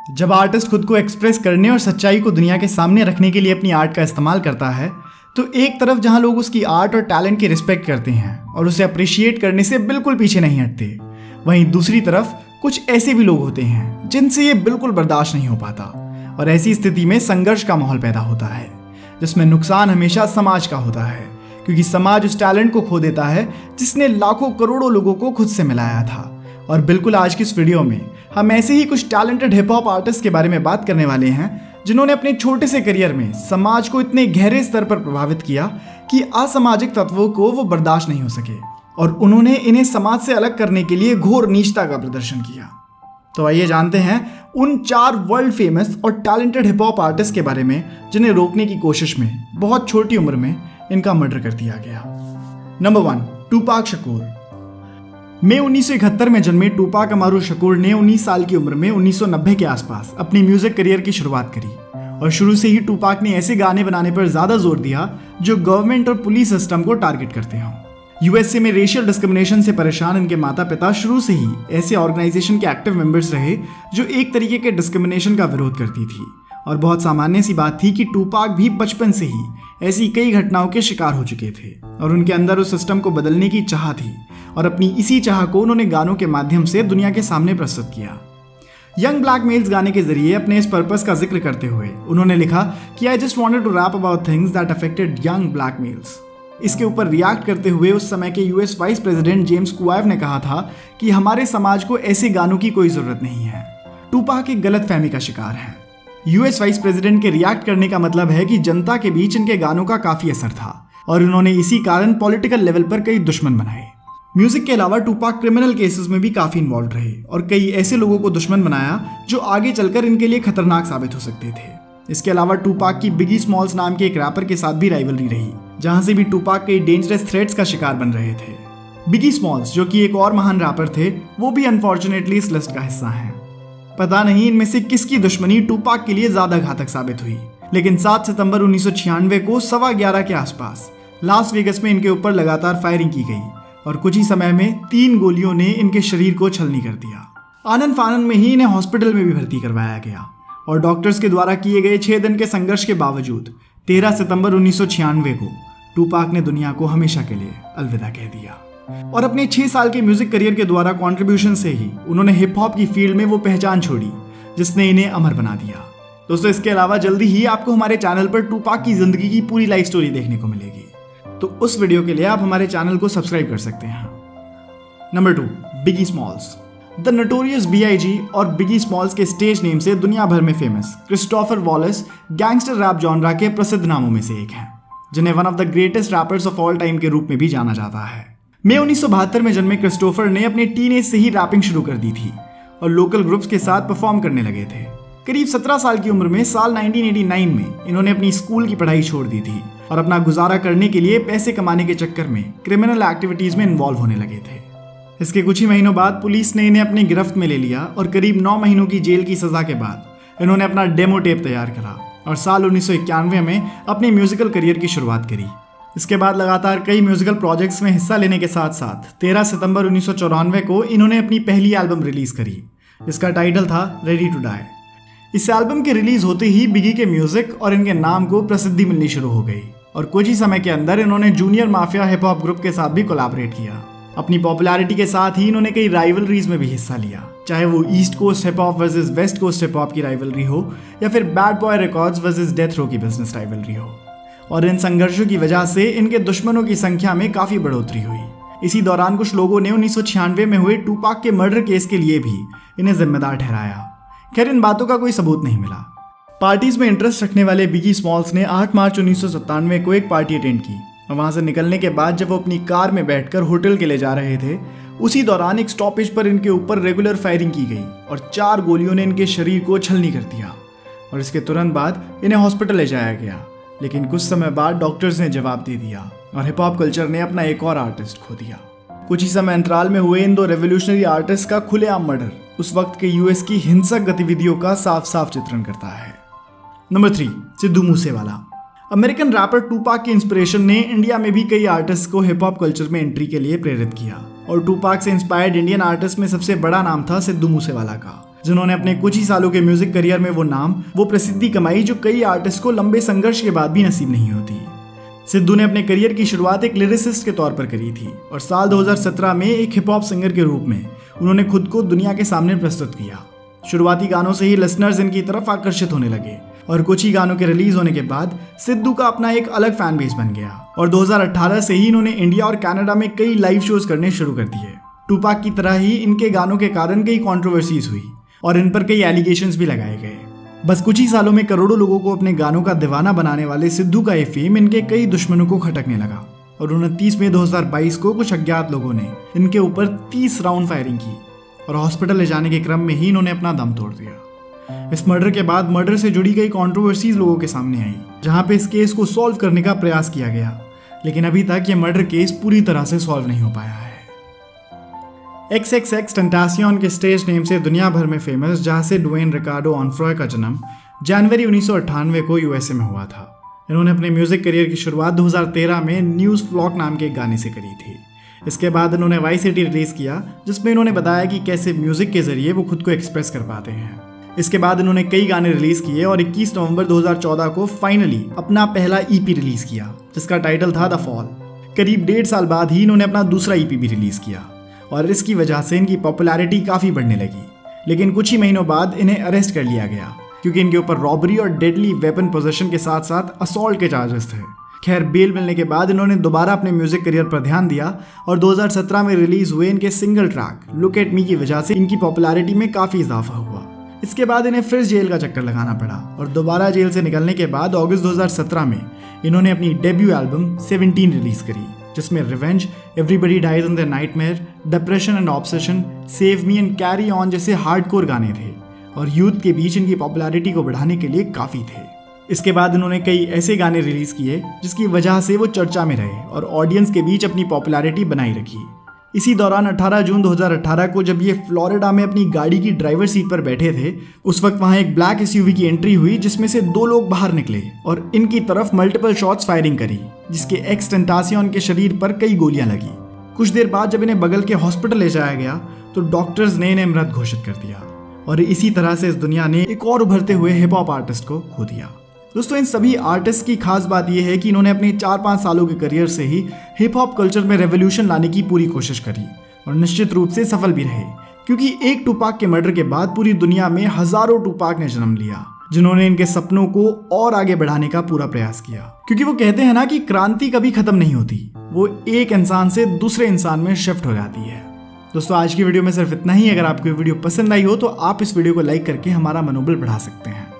जब आर्टिस्ट खुद को एक्सप्रेस करने और सच्चाई को दुनिया के सामने रखने के लिए अपनी आर्ट का इस्तेमाल करता है, तो एक तरफ जहां लोग उसकी आर्ट और टैलेंट की रिस्पेक्ट करते हैं और उसे अप्रिशिएट करने से बिल्कुल पीछे नहीं हटते, वहीं दूसरी तरफ कुछ ऐसे भी लोग होते हैं जिनसे ये बिल्कुल बर्दाश्त नहीं हो पाता और ऐसी स्थिति में संघर्ष का माहौल पैदा होता है, जिसमें नुकसान हमेशा समाज का होता है, क्योंकि समाज उस टैलेंट को खो देता है जिसने लाखों करोड़ों लोगों को खुद से मिलाया था। और बिल्कुल आज की इस वीडियो में हम ऐसे ही कुछ टैलेंटेड हिप हॉप आर्टिस्ट के बारे में बात करने वाले हैं जिन्होंने अपने छोटे से करियर में समाज को इतने गहरे स्तर पर प्रभावित किया कि असामाजिक तत्वों को वो बर्दाश्त नहीं हो सके और उन्होंने इन्हें समाज से अलग करने के लिए घोर नीचता का प्रदर्शन किया। तो आइए जानते हैं उन 4 वर्ल्ड फेमस और टैलेंटेड हिप हॉप आर्टिस्ट के बारे में जिन्हें रोकने की कोशिश में बहुत छोटी उम्र में इनका मर्डर कर दिया गया। Number 1, Tupac Shakoor. मई 1971 में जन्मे टूपाक अमारू शकूर ने 19 साल की उम्र में 1990 के आसपास अपनी म्यूजिक करियर की शुरुआत करी और शुरू से ही टूपाक ने ऐसे गाने बनाने पर ज्यादा जोर दिया जो गवर्नमेंट और पुलिस सिस्टम को टारगेट करते हों। यूएसए में रेशियल डिस्क्रिमिनेशन से परेशान इनके माता पिता शुरू से ही ऐसे ऑर्गेनाइजेशन के एक्टिव मेंबर्स रहे जो एक तरीके के डिस्क्रिमिनेशन का विरोध करती थी और बहुत सामान्य सी बात थी कि टूपाक भी बचपन से ही ऐसी कई घटनाओं के शिकार हो चुके थे और उनके अंदर उस सिस्टम को बदलने की चाह थी और अपनी इसी चाह को उन्होंने गानों के माध्यम से दुनिया के सामने प्रस्तुत किया। यंग ब्लैक मेल्स गाने के जरिए अपने इस पर्पस का जिक्र करते हुए उन्होंने लिखा कि I just wanted to rap about things that affected young black males. इसके ऊपर रिएक्ट करते हुए उस समय के US vice president James Quayle ने कहा था कि हमारे समाज को ऐसे गानों की कोई जरूरत नहीं है। टूपाक एक गलतफहमी का शिकार है। यूएस वाइस प्रेसिडेंट के रिएक्ट करने का मतलब है कि जनता के बीच इनके गानों का काफी असर था और उन्होंने इसी कारण पॉलिटिकल लेवल पर कई दुश्मन बनाए। म्यूजिक के अलावा टूपाक क्रिमिनल केसेस में भी काफी इन्वॉल्व रहे और कई ऐसे लोगों को दुश्मन बनाया जो आगे चलकर इनके लिए खतरनाक साबित हो सकते थे। इसके अलावा टूपाक की बिगी स्मॉल्स नाम के एक रैपर के साथ भी राइवलरी रही, जहां से भी टूपाक कई डेंजरस थ्रेट्स का शिकार बन रहे थे। बिगी स्मॉल्स, जो कि एक और महान रैपर थे, वो भी अनफॉर्चुनेटली इस लिस्ट का हिस्सा हैं। पता नहीं इनमें से किसकी दुश्मनी टूपाक के लिए ज्यादा घातक साबित हुई, लेकिन 7 सितंबर 1996 को 11:15 के आसपास लास वेगस में इनके ऊपर लगातार फायरिंग की गई और कुछ ही समय में 3 गोलियों ने इनके शरीर को छलनी कर दिया। आनन फानन में ही इन्हें हॉस्पिटल में भी भर्ती करवाया गया और डॉक्टर्स के द्वारा किए गए 6 दिन के संघर्ष के बावजूद 13 सितंबर 1996 को टूपाक ने दुनिया को हमेशा के लिए अलविदा कह दिया और अपने 6 साल के म्यूजिक करियर के द्वारा कंट्रीब्यूशन से ही उन्होंने हिप हॉप की फील्ड में वो पहचान छोड़ी जिसने इन्हें अमर बना दिया। दोस्तों, इसके अलावा जल्दी ही आपको हमारे चैनल पर टूपाक की जिंदगी की पूरी लाइफ स्टोरी देखने को मिलेगी, तो उस वीडियो के लिए आप हमारे चैनल को सब्सक्राइब कर सकते हैं। Number 2, Biggie Smalls. The notorious B.I.G. और बिगी स्मॉल्स के स्टेज नेम से दुनिया भर में famous Christopher Wallace gangster rap genre के प्रसिद्ध नामों में से एक हैं, जिन्हें one of the greatest rappers of all time के रूप में भी जाना जाता है। मई 1972 में जन्मे क्रिस्टोफर ने अपने टीनेज से ही रैपिंग शुरू कर दी थी और लोकल ग्रुप्स के साथ परफॉर्म करने लगे थे। करीब 17 साल की उम्र में साल 1989 में इन्होंने अपनी स्कूल की पढ़ाई छोड़ दी थी और अपना गुजारा करने के लिए पैसे कमाने के चक्कर में क्रिमिनल एक्टिविटीज में इन्वॉल्व होने लगे थे। इसके कुछ ही महीनों बाद पुलिस ने इन्हें अपनी गिरफ्त में ले लिया और करीब 9 महीनों की जेल की सजा के बाद इन्होंने अपना डेमो टेप तैयार करा और साल 1991 में अपने म्यूजिकल करियर की शुरुआत करी। इसके बाद लगातार कई म्यूजिकल प्रोजेक्ट्स में हिस्सा लेने के साथ साथ 13 सितंबर 1994 को इन्होंने अपनी पहली एल्बम रिलीज करी, जिसका टाइटल था रेडी टू डाई। इस एल्बम के रिलीज होते ही बिगी के म्यूजिक और इनके नाम को प्रसिद्धि मिलनी शुरू हो गई और कुछ ही समय के अंदर इन्होंने junior mafia hip hop group के साथ भी कोलैबोरेट किया। अपनी पॉपुलैरिटी के साथ ही इन्होंने कई राइवलरीज में भी हिस्सा लिया, चाहे वो east coast hip hop versus west coast hip hop की राइवलरी हो या फिर bad boy records versus death row की बिजनेस राइवलरी हो। और इन संघर्षों की वजह से इनके दुश्मनों की संख्या में काफी बढ़ोतरी हुई। इसी दौरान कुछ लोगों ने 1996 में हुए टूपाक के मर्डर केस के लिए भी इन्हें जिम्मेदार ठहराया। खैर, इन बातों का कोई सबूत नहीं मिला। पार्टीज में इंटरेस्ट रखने वाले बिगी स्मॉल्स ने 8 मार्च 1997 को एक पार्टी अटेंड की और वहां से निकलने के बाद जब वो अपनी कार में बैठकर होटल के लिए जा रहे थे, उसी दौरान एक स्टॉपेज पर इनके ऊपर रेगुलर फायरिंग की गई और 4 गोलियों ने इनके शरीर को छलनी कर दिया और इसके तुरंत बाद इन्हें हॉस्पिटल ले जाया गया। लेकिन कुछ समय बाद डॉक्टर्स ने जवाब दे दिया और हिप हॉप कल्चर ने अपना एक और आर्टिस्ट खो दिया। कुछ ही समय अंतराल में हुए इन 2 रेवोल्यूशनरी आर्टिस्ट का खुलेआम मर्डर उस वक्त के यूएस की हिंसक गतिविधियों का साफ साफ चित्रण करता है। Number 3, Sidhu Moosewala. American wrapper Tupac की इंस्पिरेशन ने इंडिया में भी कई आर्टिस्ट को हिप हॉप कल्चर में एंट्री के लिए प्रेरित किया और टूपाक से इंस्पायर्ड इंडियन आर्टिस्ट में सबसे बड़ा नाम था सिद्धू मूसेवाला का, जिन्होंने अपने कुछ ही सालों के म्यूजिक करियर में वो प्रसिद्धि कमाई जो कई आर्टिस्ट को लंबे संघर्ष के बाद भी नसीब नहीं होती। सिद्धू ने अपने करियर की शुरुआत एक लिरिसिस्ट के तौर पर करी थी और साल 2017 में एक हिप हॉप सिंगर के रूप में उन्होंने खुद को दुनिया के सामने प्रस्तुत किया। शुरुआती गानों से ही लिसनर्स इनकी तरफ आकर्षित होने लगे और कुछ ही गानों के रिलीज होने के बाद सिद्धू का अपना एक अलग फैन बेस बन गया और 2018 से ही इन्होंने इंडिया और कनाडा में कई लाइव शोज करने शुरू कर दिए। टूपाक की तरह ही इनके गानों के कारण कई कंट्रोवर्सीज हुई और इन पर कई एलिगेशंस भी लगाए गए। बस कुछ ही सालों में करोड़ों लोगों को अपने गानों का दीवाना बनाने वाले सिद्धू का ये फेम इनके कई दुश्मनों को खटकने लगा और 29 मई 2022 को कुछ अज्ञात लोगों ने इनके ऊपर 30 राउंड फायरिंग की और हॉस्पिटल ले जाने के क्रम में ही इन्होंने अपना दम तोड़ दिया। इस मर्डर के बाद मर्डर से जुड़ी कई कंट्रोवर्सीज लोगों के सामने आई, जहां पे इस केस को सॉल्व करने का प्रयास किया गया, लेकिन अभी तक ये मर्डर केस पूरी तरह से सॉल्व नहीं हो पाया है। XXX टेंटासियन के स्टेज नेम से दुनिया भर में फेमस, जहां से ड्वेन रिकार्डो ऑनफ्रॉय का जन्म जनवरी 1998 को यूएसए में हुआ था। इन्होंने अपने म्यूजिक करियर की शुरुआत 2013 में न्यूज़ फ्लॉक नाम के एक गाने से करी थी। इसके बाद इन्होंने वाई सिटी रिलीज किया, जिसमें इन्होंने बताया कि कैसे म्यूजिक के जरिए वो खुद को एक्सप्रेस कर पाते हैं। इसके बाद इन्होंने कई गाने रिलीज किए और 21 नवंबर 2014 को फाइनली अपना पहला ईपी रिलीज किया, जिसका टाइटल था द फॉल। करीब 1.5 साल बाद ही इन्होंने अपना दूसरा ईपी भी रिलीज किया और इसकी वजह से इनकी पॉपुलैरिटी काफ़ी बढ़ने लगी। लेकिन कुछ ही महीनों बाद इन्हें अरेस्ट कर लिया गया, क्योंकि इनके ऊपर रॉबरी और डेडली वेपन पोजेशन के साथ साथ असॉल्ट के चार्जेस थे। खैर, बेल मिलने के बाद इन्होंने दोबारा अपने म्यूजिक करियर पर ध्यान दिया और 2017 में रिलीज हुए इनके single track look at me की वजह से इनकी पॉपुलैरिटी में काफ़ी इजाफा हुआ। इसके बाद इन्हें फिर जेल का चक्कर लगाना पड़ा और दोबारा जेल से निकलने के बाद अगस्त 2017 में इन्होंने अपनी डेब्यू एल्बम 17 रिलीज करी, जिसमें revenge, everybody dies in the nightmare, depression and obsession, save me and carry on जैसे हार्डकोर गाने थे और यूथ के बीच इनकी पॉपुलैरिटी को बढ़ाने के लिए काफ़ी थे। इसके बाद इन्होंने कई ऐसे गाने रिलीज किए जिसकी वजह से वो चर्चा में रहे और ऑडियंस के बीच अपनी पॉपुलैरिटी बनाई रखी। इसी दौरान 18 जून 2018 को जब ये फ्लोरिडा में अपनी गाड़ी की ड्राइवर सीट पर बैठे थे, उस वक्त वहाँ एक ब्लैक एसयूवी की एंट्री हुई, जिसमें से 2 लोग बाहर निकले और इनकी तरफ मल्टीपल शॉट्स फायरिंग करी, जिसके एक्स टेंटासियन के शरीर पर कई गोलियां लगी। कुछ देर बाद जब इन्हें बगल के हॉस्पिटल ले जाया गया तो डॉक्टर्स ने इन्हें मृत घोषित कर दिया और इसी तरह से इस दुनिया ने एक और उभरते हुए हिप हॉप आर्टिस्ट को खो दिया। दोस्तों, इन सभी आर्टिस्ट की खास बात यह है कि इन्होंने अपने 4-5 सालों के करियर से ही हिप हॉप कल्चर में रेवोल्यूशन लाने की पूरी कोशिश करी और निश्चित रूप से सफल भी रहे, क्योंकि एक टूपाक के मर्डर के बाद पूरी दुनिया में हजारों टूपाक ने जन्म लिया, जिन्होंने इनके सपनों को और आगे बढ़ाने का पूरा प्रयास किया। क्योंकि वो कहते हैं ना कि क्रांति कभी खत्म नहीं होती, वो एक इंसान से दूसरे इंसान में शिफ्ट हो जाती है। दोस्तों, आज की वीडियो में सिर्फ इतना ही। अगर आपको ये वीडियो पसंद आई हो तो आप इस वीडियो को लाइक करके हमारा मनोबल बढ़ा सकते हैं।